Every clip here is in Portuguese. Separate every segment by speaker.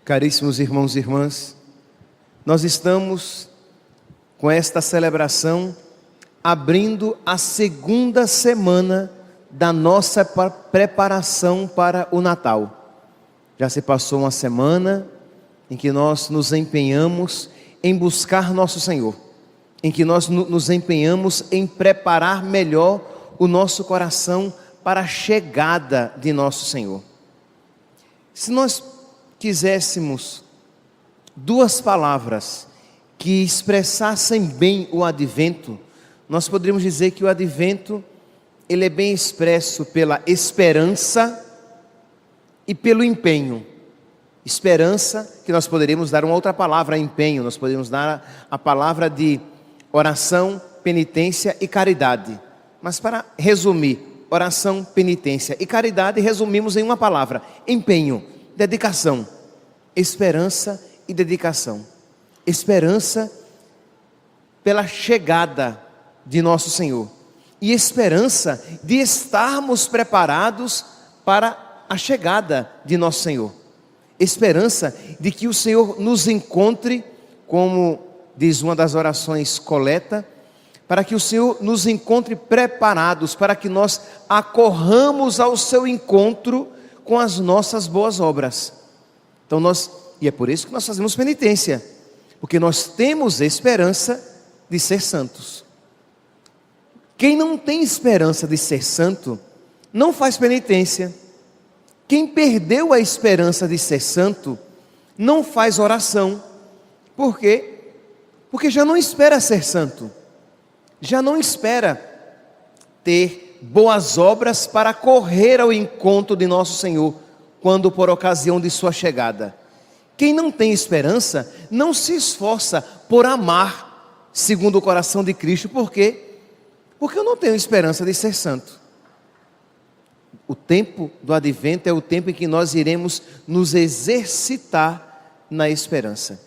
Speaker 1: Caríssimos irmãos e irmãs, nós estamos com esta celebração abrindo a segunda semana da nossa preparação para o Natal. Já se passou uma semana em que nós nos empenhamos em buscar nosso Senhor, em que nós nos empenhamos em preparar melhor o nosso coração para a chegada de nosso Senhor. Se nós quiséssemos duas palavras que expressassem bem o advento, nós poderíamos dizer que o advento ele é bem expresso pela esperança e pelo empenho. Esperança, que nós poderíamos dar uma outra palavra, empenho, nós poderíamos dar a palavra de oração, penitência e caridade. Mas para resumir, oração, penitência e caridade, resumimos em uma palavra: empenho, dedicação. Esperança e dedicação. Esperança pela chegada de nosso Senhor e esperança de estarmos preparados para a chegada de nosso Senhor. Esperança de que o Senhor nos encontre, como diz uma das orações coleta, para que o Senhor nos encontre preparados, para que nós acorramos ao seu encontro com as nossas boas obras. Então e é por isso que nós fazemos penitência, porque nós temos esperança de ser santos. Quem não tem esperança de ser santo, não faz penitência. Quem perdeu a esperança de ser santo, não faz oração. Por quê? Porque já não espera ser santo, já não espera ter boas obras para correr ao encontro de nosso Senhor, quando por ocasião de sua chegada. Quem não tem esperança, não se esforça por amar segundo o coração de Cristo. Por quê? Porque eu não tenho esperança de ser santo. O tempo do advento é o tempo em que nós iremos nos exercitar na esperança.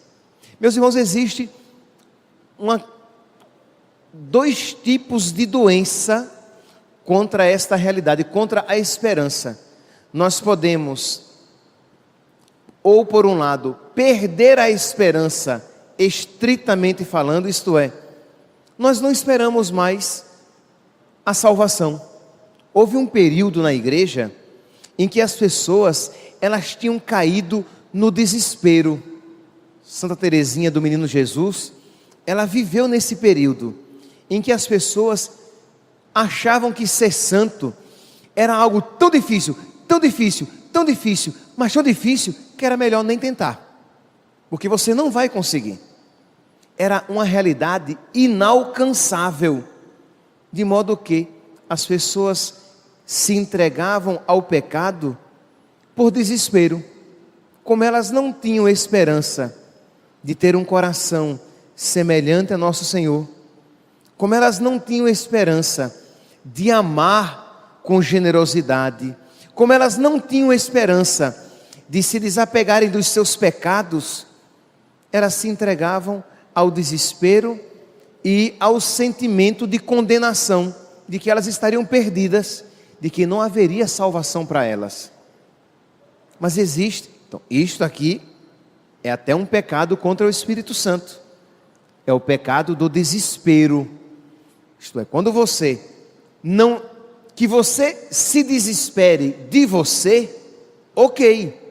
Speaker 1: Meus irmãos, existe dois tipos de doença contra esta realidade, contra a esperança. Nós podemos, ou por um lado, perder a esperança estritamente falando, isto é, nós não esperamos mais a salvação. Houve um período na igreja em que as pessoas, elas tinham caído no desespero. Santa Teresinha do Menino Jesus, ela viveu nesse período em que as pessoas achavam que ser santo era algo tão difícil, tão difícil, tão difícil, mas tão difícil que era melhor nem tentar, porque você não vai conseguir. Era uma realidade inalcançável, de modo que as pessoas se entregavam ao pecado por desespero. Como elas não tinham esperança de ter um coração semelhante a nosso Senhor, como elas não tinham esperança de amar com generosidade, como elas não tinham esperança de se desapegarem dos seus pecados, elas se entregavam ao desespero e ao sentimento de condenação, de que elas estariam perdidas, de que não haveria salvação para elas. Mas existe, então isto aqui é até um pecado contra o Espírito Santo, é o pecado do desespero. Isto é, quando você se desespere de você, ok,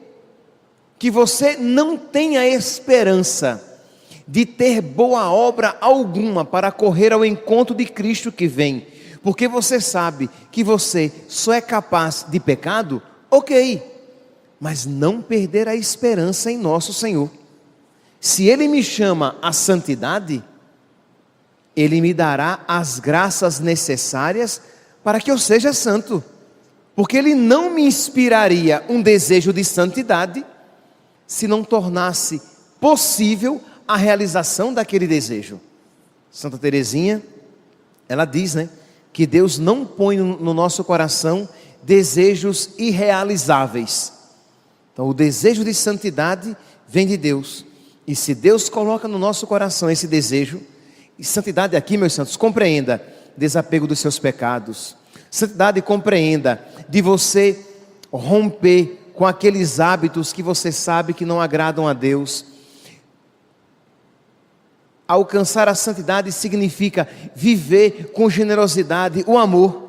Speaker 1: que você não tenha esperança de ter boa obra alguma para correr ao encontro de Cristo que vem, porque você sabe que você só é capaz de pecado, ok, mas não perder a esperança em nosso Senhor. Se Ele me chama à santidade, Ele me dará as graças necessárias para que eu seja santo, porque Ele não me inspiraria um desejo de santidade se não tornasse possível a realização daquele desejo. Santa Teresinha, ela diz, que Deus não põe no nosso coração desejos irrealizáveis. Então o desejo de santidade vem de Deus, e se Deus coloca no nosso coração esse desejo, e santidade aqui, meus santos, compreenda desapego dos seus pecados, santidade compreenda de você romper com aqueles hábitos que você sabe que não agradam a Deus. Alcançar a santidade significa viver com generosidade o amor,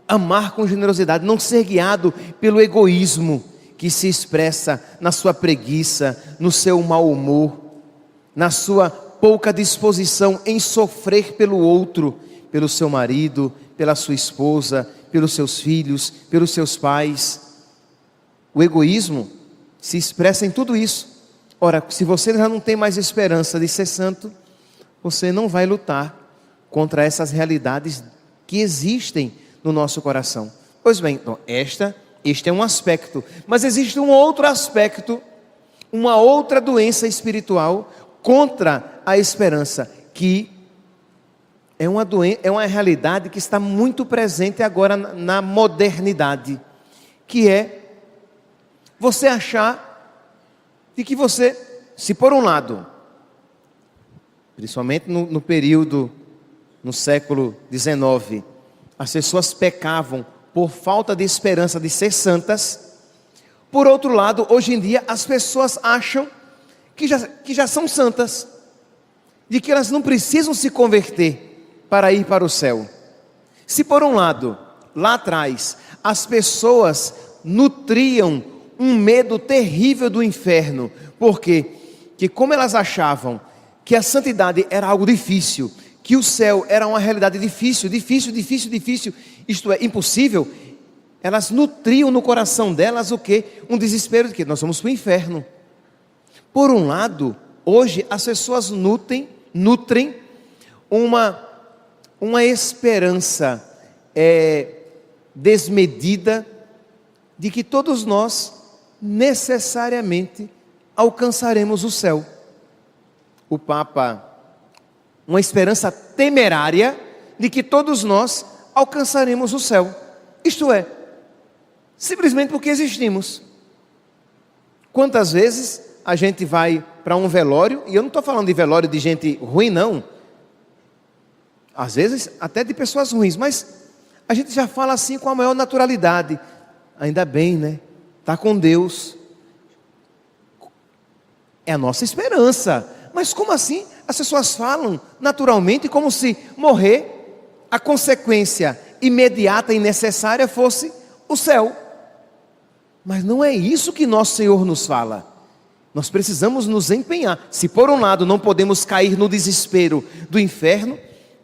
Speaker 1: amar com generosidade, não ser guiado pelo egoísmo que se expressa na sua preguiça, no seu mau humor, na sua pouca disposição em sofrer pelo outro, pelo seu marido, pela sua esposa, pelos seus filhos, pelos seus pais. O egoísmo se expressa em tudo isso. Ora, se você já não tem mais esperança de ser santo, você não vai lutar contra essas realidades que existem no nosso coração. Pois bem, então, este é um aspecto, mas existe um outro aspecto, uma outra doença espiritual contra a esperança, que é uma realidade que está muito presente agora na modernidade, que é você achar de que você, se por um lado, principalmente no período, no século XIX, as pessoas pecavam por falta de esperança de ser santas. Por outro lado, hoje em dia, as pessoas acham que já são santas, de que elas não precisam se converter para ir para o céu. Se por um lado, lá atrás, as pessoas nutriam um medo terrível do inferno, porque como elas achavam que a santidade era algo difícil, que o céu era uma realidade difícil, isto é, impossível, elas nutriam no coração delas o quê? Um desespero de que nós vamos para o inferno. Por um lado, hoje as pessoas nutrem uma esperança desmedida de que todos nós necessariamente alcançaremos o céu. O Papa, uma esperança temerária de que todos nós alcançaremos o céu. Isto é, simplesmente porque existimos. Quantas vezes a gente vai para um velório, e eu não estou falando de velório de gente ruim, não. Às vezes até de pessoas ruins, mas a gente já fala assim com a maior naturalidade. Ainda bem, né? Está com Deus. É a nossa esperança. Mas como assim? As pessoas falam naturalmente como se morrer, a consequência imediata e necessária fosse o céu. Mas não é isso que nosso Senhor nos fala. Nós precisamos nos empenhar. Se por um lado não podemos cair no desespero do inferno,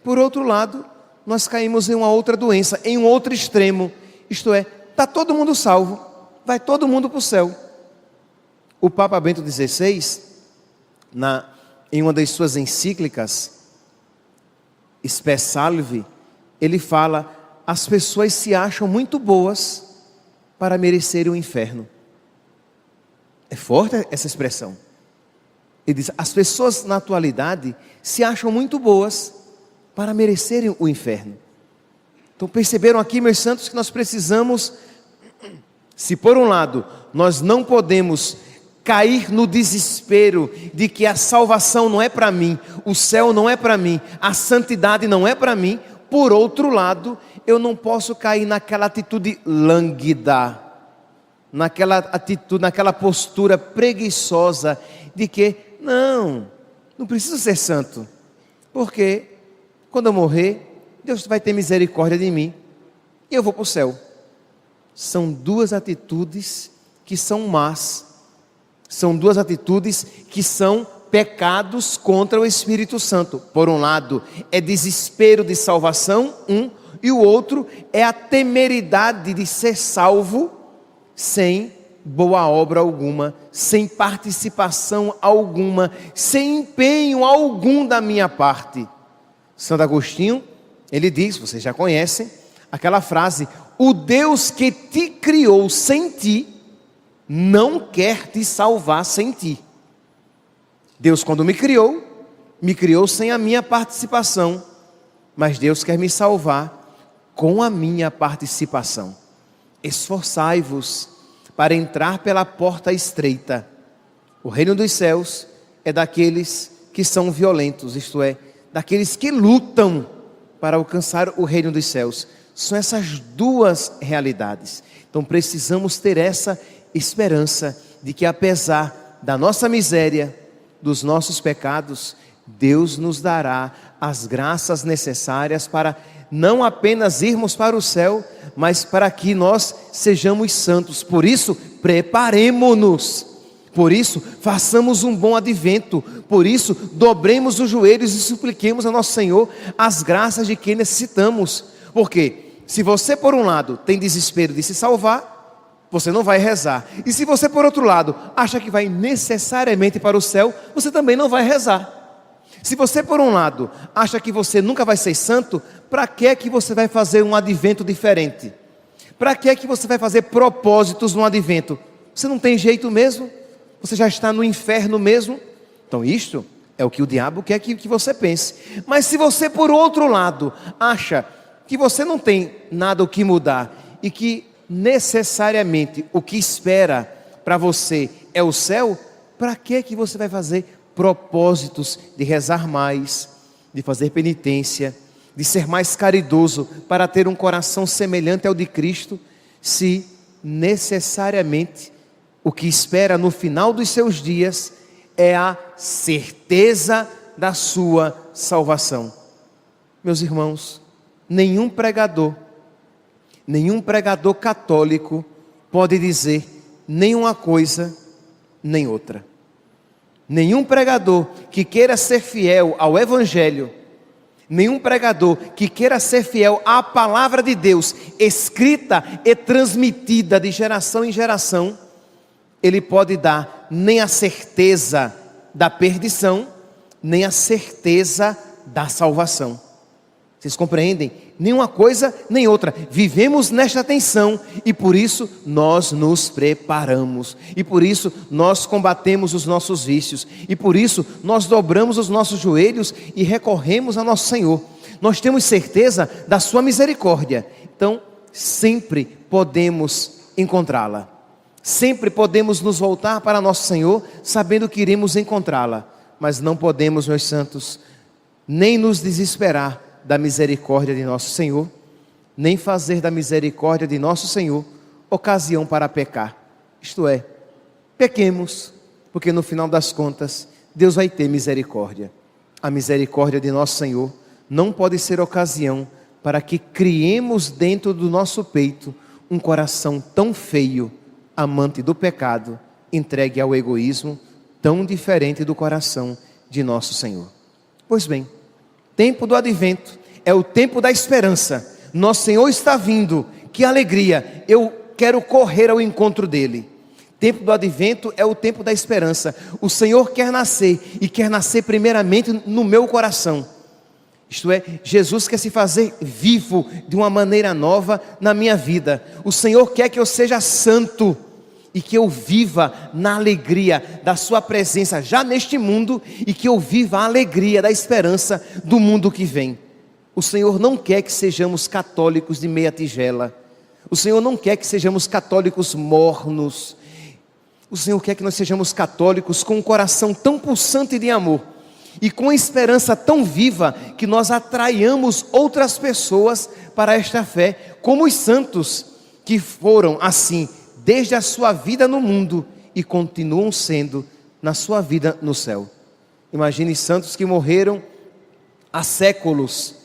Speaker 1: por outro lado, nós caímos em uma outra doença, em um outro extremo. Isto é, está todo mundo salvo, vai todo mundo para o céu. O Papa Bento XVI, em uma das suas encíclicas, Spe Salvi, ele fala: as pessoas se acham muito boas para merecerem o inferno. É forte essa expressão. Ele diz: as pessoas na atualidade se acham muito boas para merecerem o inferno. Então perceberam aqui, meus santos, que nós precisamos, se por um lado nós não podemos cair no desespero de que a salvação não é para mim, o céu não é para mim, a santidade não é para mim, por outro lado, eu não posso cair naquela atitude lânguida, naquela atitude, naquela postura preguiçosa de que não preciso ser santo, porque quando eu morrer, Deus vai ter misericórdia de mim e eu vou para o céu. São duas atitudes que são más, são duas atitudes que são pecados contra o Espírito Santo. Por um lado é desespero de salvação, e o outro é a temeridade de ser salvo sem boa obra alguma, sem participação alguma, sem empenho algum da minha parte. Santo Agostinho, ele diz, vocês já conhecem, aquela frase: o Deus que te criou sem ti, não quer te salvar sem ti. Deus, quando me criou sem a minha participação, mas Deus quer me salvar com a minha participação. Esforçai-vos para entrar pela porta estreita. O reino dos céus é daqueles que são violentos, isto é, daqueles que lutam para alcançar o reino dos céus. São essas duas realidades. Então precisamos ter essa esperança de que, apesar da nossa miséria, dos nossos pecados, Deus nos dará as graças necessárias para não apenas irmos para o céu, mas para que nós sejamos santos. Por isso, preparemo-nos. Por isso, façamos um bom advento. Por isso, dobremos os joelhos e supliquemos a nosso Senhor as graças de que necessitamos. Porque se você, por um lado, tem desespero de se salvar, você não vai rezar. E se você, por outro lado, acha que vai necessariamente para o céu, você também não vai rezar. Se você, por um lado, acha que você nunca vai ser santo, para que é que você vai fazer um advento diferente? Para que é que você vai fazer propósitos no advento? Você não tem jeito mesmo? Você já está no inferno mesmo? Então isto é o que o diabo quer que você pense. Mas se você, por outro lado, acha que você não tem nada o que mudar e que necessariamente o que espera para você é o céu, para que você vai fazer propósitos de rezar mais, de fazer penitência, de ser mais caridoso para ter um coração semelhante ao de Cristo, se necessariamente o que espera no final dos seus dias é a certeza da sua salvação? Meus irmãos, nenhum pregador católico pode dizer nem uma coisa, nem outra. Nenhum pregador que queira ser fiel ao Evangelho, nenhum pregador que queira ser fiel à palavra de Deus, escrita e transmitida de geração em geração, ele pode dar nem a certeza da perdição, nem a certeza da salvação. Vocês compreendem? Nenhuma coisa, nem outra. Vivemos nesta tensão e por isso nós nos preparamos. E por isso nós combatemos os nossos vícios. E por isso nós dobramos os nossos joelhos e recorremos a nosso Senhor. Nós temos certeza da sua misericórdia. Então, sempre podemos encontrá-la. Sempre podemos nos voltar para nosso Senhor, sabendo que iremos encontrá-la. Mas não podemos, meus santos, nem nos desesperar da misericórdia de nosso Senhor, nem fazer da misericórdia de nosso Senhor ocasião para pecar. Isto é, pequemos, porque no final das contas, Deus vai ter misericórdia. A misericórdia de nosso Senhor não pode ser ocasião para que criemos dentro do nosso peito um coração tão feio, amante do pecado, entregue ao egoísmo, tão diferente do coração de nosso Senhor. Pois bem, tempo do advento é o tempo da esperança. Nosso Senhor está vindo, que alegria, eu quero correr ao encontro dele. Tempo do advento é o tempo da esperança. O Senhor quer nascer e quer nascer primeiramente no meu coração. Isto é, Jesus quer se fazer vivo de uma maneira nova na minha vida. O Senhor quer que eu seja santo e que eu viva na alegria da sua presença já neste mundo e que eu viva a alegria da esperança do mundo que vem. O Senhor não quer que sejamos católicos de meia tigela. O Senhor não quer que sejamos católicos mornos. O Senhor quer que nós sejamos católicos com um coração tão pulsante de amor e com esperança tão viva que nós atraiamos outras pessoas para esta fé, como os santos que foram assim desde a sua vida no mundo e continuam sendo na sua vida no céu. Imagine santos que morreram há séculos.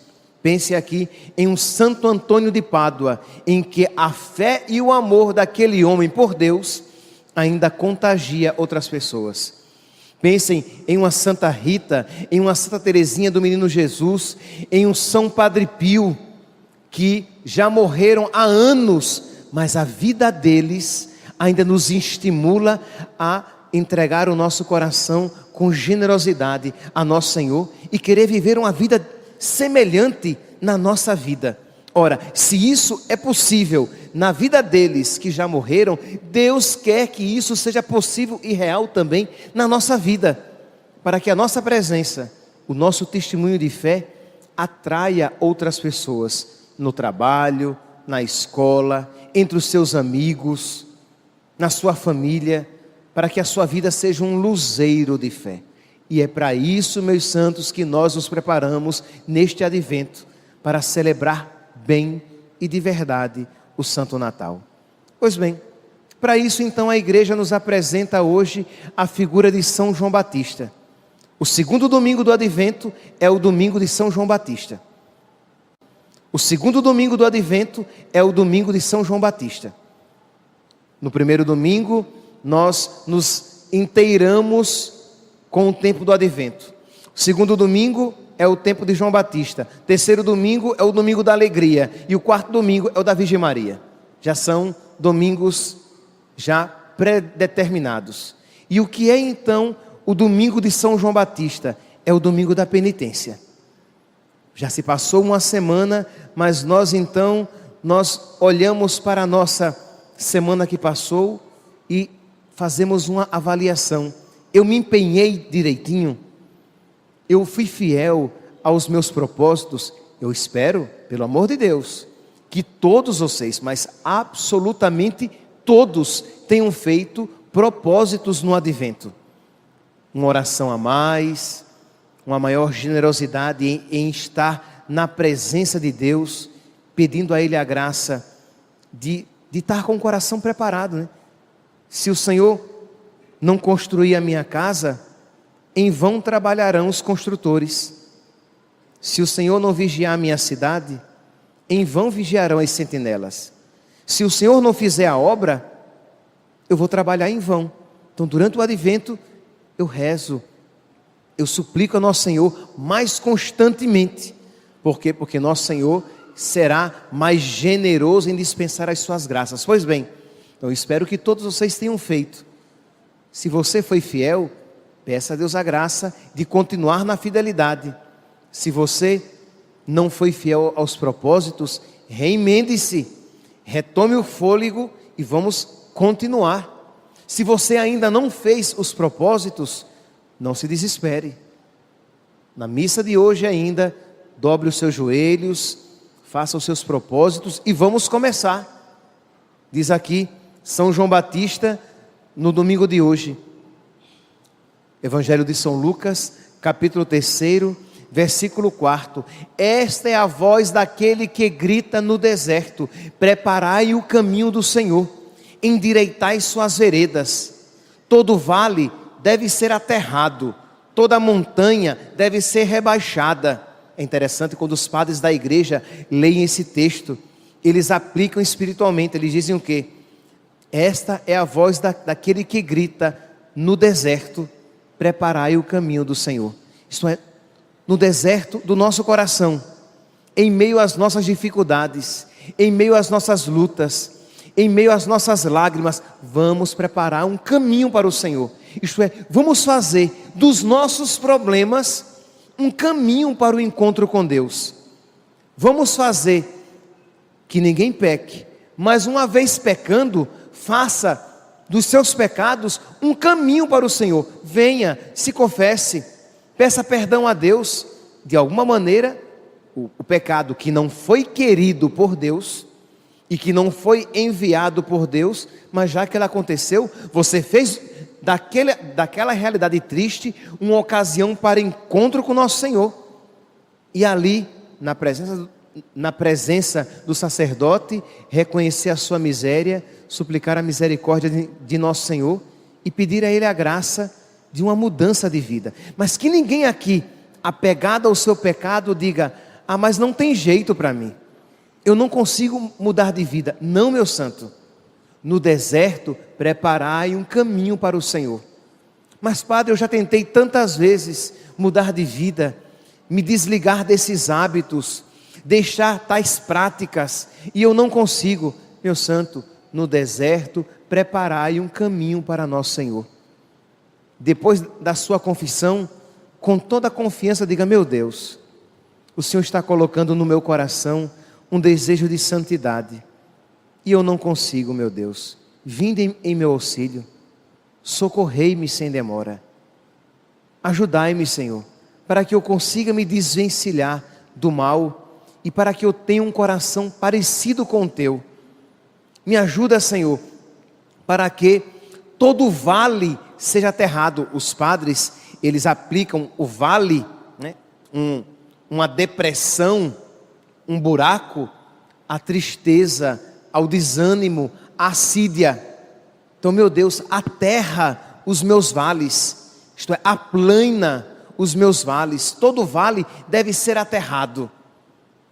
Speaker 1: Pense aqui em um Santo Antônio de Pádua, em que a fé e o amor daquele homem por Deus ainda contagia outras pessoas. Pensem em uma Santa Rita, em uma Santa Teresinha do Menino Jesus, em um São Padre Pio, que já morreram há anos, mas a vida deles ainda nos estimula a entregar o nosso coração com generosidade a nosso Senhor e querer viver uma vida semelhante na nossa vida. Ora, se isso é possível na vida deles que já morreram, Deus quer que isso seja possível e real também na nossa vida, para que a nossa presença, o nosso testemunho de fé atraia outras pessoas no trabalho, na escola, entre os seus amigos, na sua família, para que a sua vida seja um luzeiro de fé. E é para isso, meus santos, que nós nos preparamos neste advento, para celebrar bem e de verdade o Santo Natal. Pois bem, Para isso, então, a igreja nos apresenta hoje a figura de São João Batista. O segundo domingo do Advento é o domingo de São João Batista. O segundo domingo do Advento é o domingo de São João Batista. No primeiro domingo, nós nos inteiramos com o tempo do Advento. O segundo domingo é o tempo de João Batista. Terceiro domingo é o domingo da alegria. E o quarto domingo é o da Virgem Maria. Já são domingos já predeterminados. E o que é então o domingo de São João Batista? É o domingo da penitência. Já se passou uma semana, mas nós olhamos para a nossa semana que passou e fazemos uma avaliação. Eu me empenhei direitinho? Eu fui fiel aos meus propósitos? Eu espero, pelo amor de Deus, que todos vocês, mas absolutamente todos, tenham feito propósitos no Advento. Uma oração a mais, uma maior generosidade em estar na presença de Deus, pedindo a Ele a graça de estar com o coração preparado, né? Se o Senhor não construir a minha casa, em vão trabalharão os construtores. Se o Senhor não vigiar a minha cidade, em vão vigiarão as sentinelas. Se o Senhor não fizer a obra, eu vou trabalhar em vão. Então, durante o Advento, eu rezo, eu suplico a nosso Senhor mais constantemente. Por quê? Porque nosso Senhor será mais generoso em dispensar as suas graças. Pois bem, então eu espero que todos vocês tenham feito. Se você foi fiel, peça a Deus a graça de continuar na fidelidade. Se você não foi fiel aos propósitos, reemende-se, retome o fôlego e vamos continuar. Se você ainda não fez os propósitos, não se desespere. Na missa de hoje ainda, dobre os seus joelhos, faça os seus propósitos e vamos começar. Diz aqui São João Batista no domingo de hoje. Evangelho de São Lucas, capítulo 3, versículo 4. Esta é a voz daquele que grita no deserto: preparai o caminho do Senhor, endireitai suas veredas. Todo vale deve ser aterrado, toda montanha deve ser rebaixada. É interessante quando os padres da igreja leem esse texto, eles aplicam espiritualmente, eles dizem o quê? Esta é a voz daquele que grita no deserto: preparai o caminho do Senhor. Isto é, no deserto do nosso coração, em meio às nossas dificuldades, em meio às nossas lutas, em meio às nossas lágrimas, vamos preparar um caminho para o Senhor. Isto é, vamos fazer dos nossos problemas um caminho para o encontro com Deus. Vamos fazer que ninguém peque, mas uma vez pecando, faça dos seus pecados um caminho para o Senhor. Venha, se confesse, peça perdão a Deus. De alguma maneira, o pecado que não foi querido por Deus e que não foi enviado por Deus, mas já que ele aconteceu, você fez daquela realidade triste uma ocasião para encontro com o nosso Senhor. E ali, na presença do sacerdote, reconhecer a sua miséria, suplicar a misericórdia de nosso Senhor e pedir a Ele a graça de uma mudança de vida. Mas que ninguém aqui, apegado ao seu pecado, diga: ah, mas não tem jeito para mim, eu não consigo mudar de vida. Não, meu santo. No deserto, preparai um caminho para o Senhor. Mas padre, eu já tentei tantas vezes mudar de vida, me desligar desses hábitos, deixar tais práticas, e eu não consigo. Meu santo, no deserto, preparai um caminho para nosso Senhor. Depois da sua confissão, com toda a confiança, diga: meu Deus, o Senhor está colocando no meu coração um desejo de santidade, e eu não consigo, meu Deus. Vinde em meu auxílio, socorrei-me sem demora. Ajudai-me, Senhor, para que eu consiga me desvencilhar do mal e para que eu tenha um coração parecido com o teu. Me ajuda, Senhor, para que todo vale seja aterrado. Os padres, eles aplicam o vale, né? Uma depressão, um buraco, a tristeza, ao desânimo, a assídia. Então, meu Deus, aterra os meus vales, isto é, aplana os meus vales. Todo vale deve ser aterrado.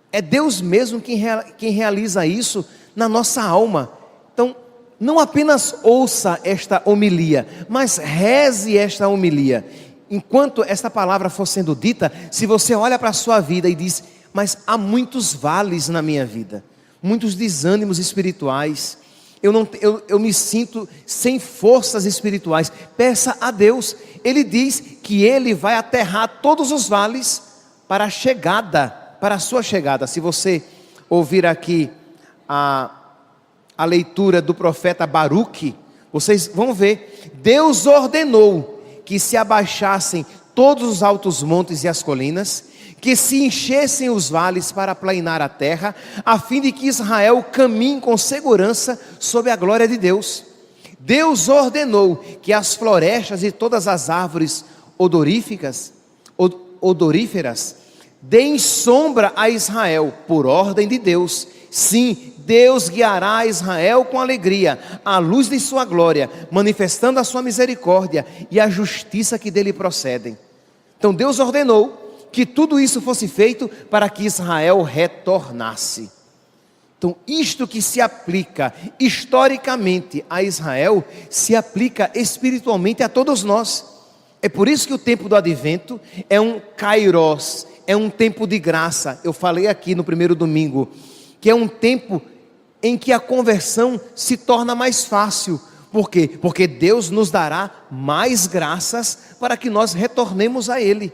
Speaker 1: É Deus mesmo quem realiza isso na nossa alma. Então, não apenas ouça esta homilia, mas reze esta homilia. Enquanto esta palavra for sendo dita, se você olha para a sua vida e diz: mas há muitos vales na minha vida, muitos desânimos espirituais, eu me sinto sem forças espirituais, peça a Deus. Ele diz que Ele vai aterrar todos os vales para a chegada, para a sua chegada. Se você ouvir aqui a leitura do profeta Baruque, vocês vão ver, Deus ordenou que se abaixassem todos os altos montes e as colinas, que se enchessem os vales para aplainar a terra, a fim de que Israel caminhe com segurança sob a glória de Deus. Deus ordenou que as florestas e todas as árvores odoríferas deem sombra a Israel, por ordem de Deus. Sim, Deus guiará Israel com alegria, à luz de sua glória, manifestando a sua misericórdia e a justiça que dele procedem. Então Deus ordenou que tudo isso fosse feito para que Israel retornasse. Então isto que se aplica historicamente a Israel, se aplica espiritualmente a todos nós. É por isso que o tempo do advento é um kairos, é um tempo de graça. Eu falei aqui no primeiro domingo, que é um tempo em que a conversão se torna mais fácil. Por quê? Porque Deus nos dará mais graças para que nós retornemos a Ele,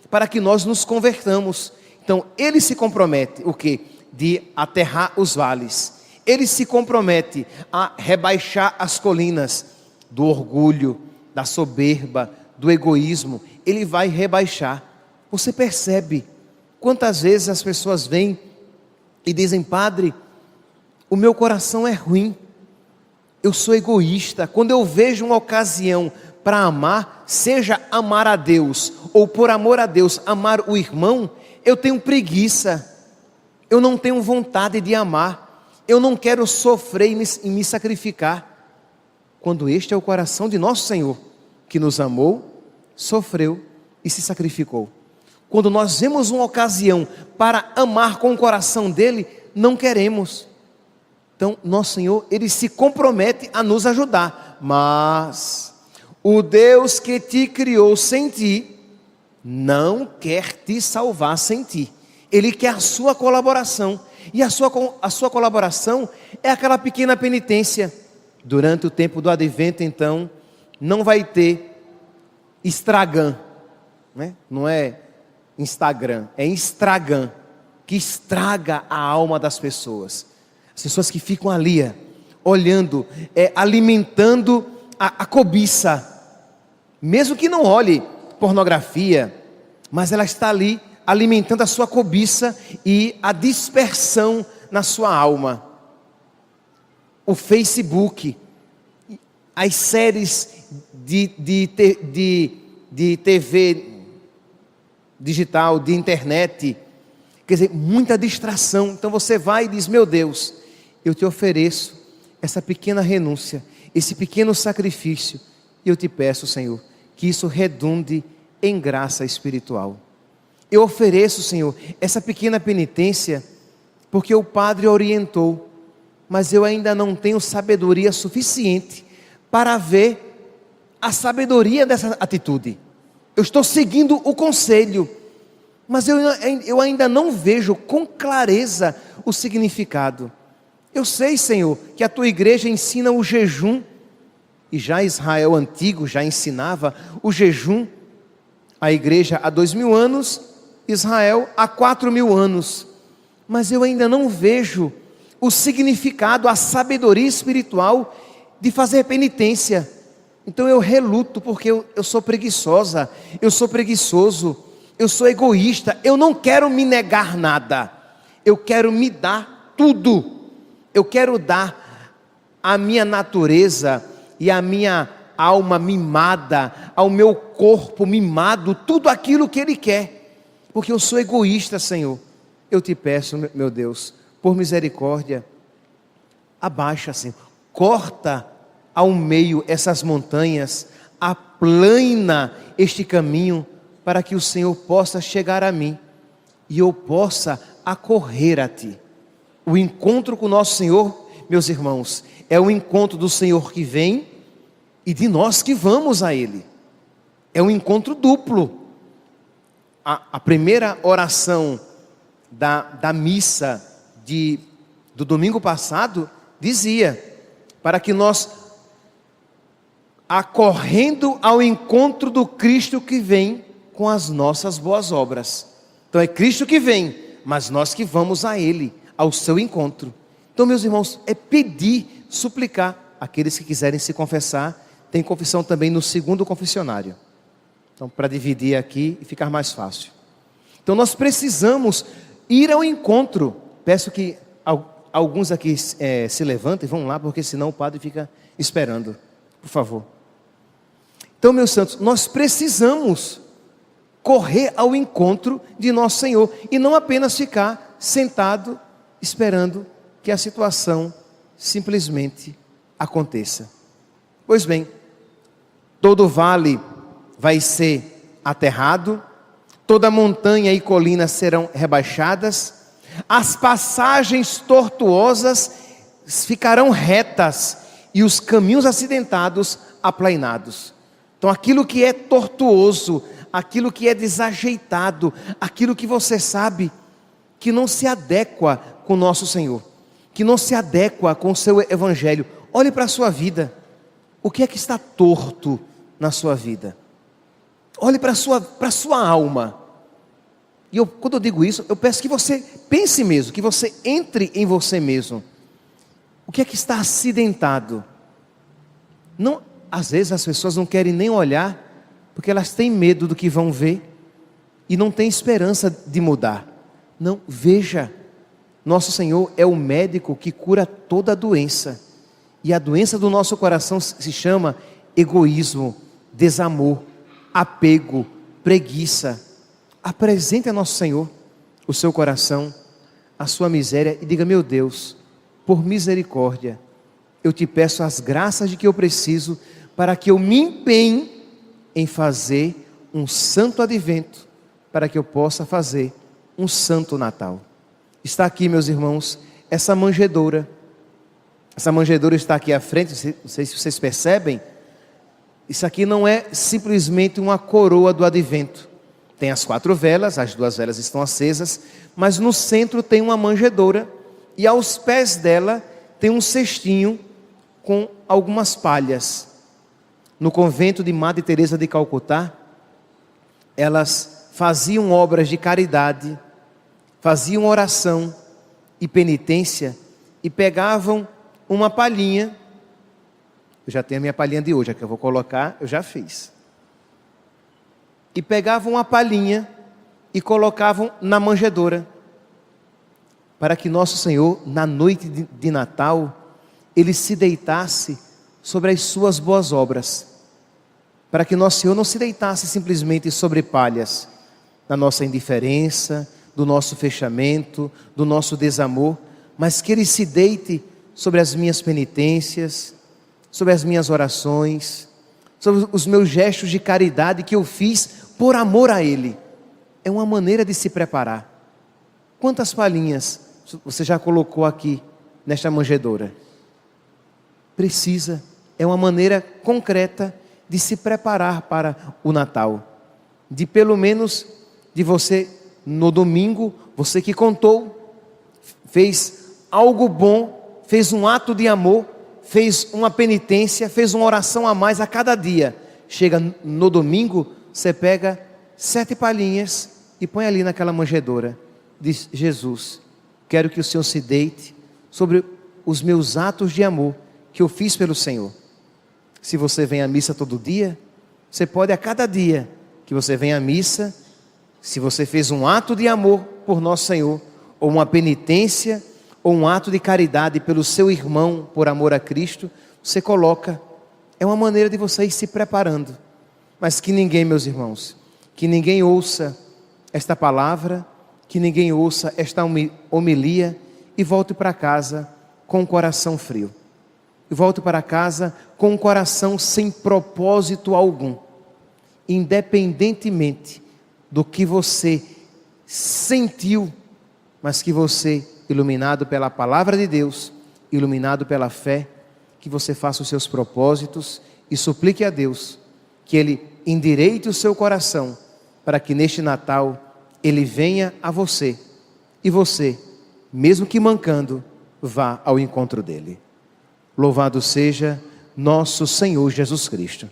Speaker 1: para que nós nos convertamos. Então Ele se compromete, o quê? De aterrar os vales. Ele se compromete a rebaixar as colinas do orgulho, da soberba, do egoísmo. Ele vai rebaixar. Você percebe quantas vezes as pessoas vêm e dizem: padre, o meu coração é ruim, eu sou egoísta. Quando eu vejo uma ocasião para amar, seja amar a Deus ou por amor a Deus amar o irmão, eu tenho preguiça, eu não tenho vontade de amar, eu não quero sofrer e me sacrificar. Quando este é o coração de nosso Senhor, que nos amou, sofreu e se sacrificou. Quando nós vemos uma ocasião para amar com o coração dele, não queremos. Então, nosso Senhor, Ele se compromete a nos ajudar. Mas o Deus que te criou sem ti, não quer te salvar sem ti. Ele quer a sua colaboração. E a sua colaboração é aquela pequena penitência. Durante o tempo do advento, então, não vai ter estragão, né? Não é Instagram, é estragão, que estraga a alma das pessoas. As pessoas que ficam ali, olhando, alimentando a cobiça, mesmo que não olhe pornografia, mas ela está ali alimentando a sua cobiça e a dispersão na sua alma. O Facebook, as séries de TV digital, de internet, quer dizer, muita distração. Então você vai e diz: meu Deus, eu te ofereço essa pequena renúncia, esse pequeno sacrifício, e eu te peço, Senhor, que isso redunde em graça espiritual. Eu ofereço, Senhor, essa pequena penitência, porque o Padre orientou, mas eu ainda não tenho sabedoria suficiente para ver a sabedoria dessa atitude. Eu estou seguindo o conselho, mas eu ainda não vejo com clareza o significado. Eu sei, Senhor, que a tua igreja ensina o jejum, e já Israel antigo já ensinava o jejum. A igreja há 2000 anos, Israel há 4000 anos, mas eu ainda não vejo o significado, a sabedoria espiritual de fazer penitência. Então eu reluto, porque eu sou preguiçosa, eu sou preguiçoso, eu sou egoísta, eu não quero me negar nada, eu quero me dar tudo, eu quero dar a minha natureza e a minha alma mimada, ao meu corpo mimado, tudo aquilo que Ele quer, porque eu sou egoísta, Senhor. Eu te peço, meu Deus, por misericórdia, abaixa, Senhor, corta ao meio essas montanhas, aplana este caminho para que o Senhor possa chegar a mim e eu possa acorrer a ti. O encontro com o nosso Senhor, meus irmãos, é o encontro do Senhor que vem e de nós que vamos a Ele. É um encontro duplo. A primeira oração da missa do domingo passado dizia, para que nós, acorrendo ao encontro do Cristo que vem com as nossas boas obras. Então é Cristo que vem, mas nós que vamos a Ele, ao seu encontro. Então, meus irmãos, é pedir, suplicar. Aqueles que quiserem se confessar, tem confissão também no segundo confessionário. Então, para dividir aqui e ficar mais fácil. Então, nós precisamos ir ao encontro. Peço que alguns aqui se levantem e vão lá, porque senão o padre fica esperando. Por favor. Então, meus santos, nós precisamos correr ao encontro de nosso Senhor e não apenas ficar sentado esperando que a situação simplesmente aconteça. Pois bem, todo vale vai ser aterrado, toda montanha e colina serão rebaixadas, as passagens tortuosas ficarão retas e os caminhos acidentados aplainados. Então aquilo que é tortuoso, aquilo que é desajeitado, aquilo que você sabe que não se adequa com o nosso Senhor, que não se adequa com o seu evangelho, olhe para a sua vida. O que é que está torto na sua vida? Olhe para a sua alma. E quando eu digo isso, eu peço que você pense mesmo, que você entre em você mesmo. O que é que está acidentado? Não, às vezes as pessoas não querem nem olhar, porque elas têm medo do que vão ver e não têm esperança de mudar. Não, veja, nosso Senhor é o médico que cura toda doença. E a doença do nosso coração se chama egoísmo, desamor, apego, preguiça. Apresente a nosso Senhor o seu coração, a sua miséria e diga: meu Deus, por misericórdia, eu te peço as graças de que eu preciso para que eu me empenhe em fazer um santo advento, para que eu possa fazer um santo Natal. Está aqui, meus irmãos, essa manjedoura. Essa manjedoura está aqui à frente, não sei se vocês percebem. Isso aqui não é simplesmente uma coroa do advento. Tem as 4 velas, as 2 velas estão acesas, mas no centro tem uma manjedoura e aos pés dela tem um cestinho com algumas palhas. No convento de Madre Teresa de Calcutá, elas faziam obras de caridade, faziam oração e penitência e pegavam uma palhinha. Eu já tenho a minha palhinha de hoje, a que eu vou colocar, eu já fiz. E pegavam uma palhinha e colocavam na manjedoura, para que nosso Senhor, na noite de Natal, Ele se deitasse sobre as suas boas obras, para que nosso Senhor não se deitasse simplesmente sobre palhas, da nossa indiferença, do nosso fechamento, do nosso desamor, mas que Ele se deite sobre as minhas penitências, sobre as minhas orações, sobre os meus gestos de caridade que eu fiz por amor a Ele. É uma maneira de se preparar. Quantas palhinhas você já colocou aqui nesta manjedoura? Precisa, é uma maneira concreta de se preparar para o Natal. De pelo menos, de você, no domingo, você que contou, fez algo bom, fez um ato de amor, fez uma penitência, fez uma oração a mais a cada dia. Chega no domingo, você pega 7 palhinhas e põe ali naquela manjedoura. Diz: Jesus, quero que o Senhor se deite sobre os meus atos de amor que eu fiz pelo Senhor. Se você vem à missa todo dia, você pode a cada dia que você vem à missa, se você fez um ato de amor por nosso Senhor, ou uma penitência, ou um ato de caridade pelo seu irmão, por amor a Cristo, você coloca. É uma maneira de você ir se preparando. Mas que ninguém, meus irmãos, que ninguém ouça esta palavra, que ninguém ouça esta homilia e volte para casa com o coração frio. e volte para casa com um coração sem propósito algum, independentemente do que você sentiu, mas que você, iluminado pela palavra de Deus, iluminado pela fé, que você faça os seus propósitos e suplique a Deus que Ele endireite o seu coração, para que neste Natal Ele venha a você e você, mesmo que mancando, vá ao encontro dele. Louvado seja nosso Senhor Jesus Cristo.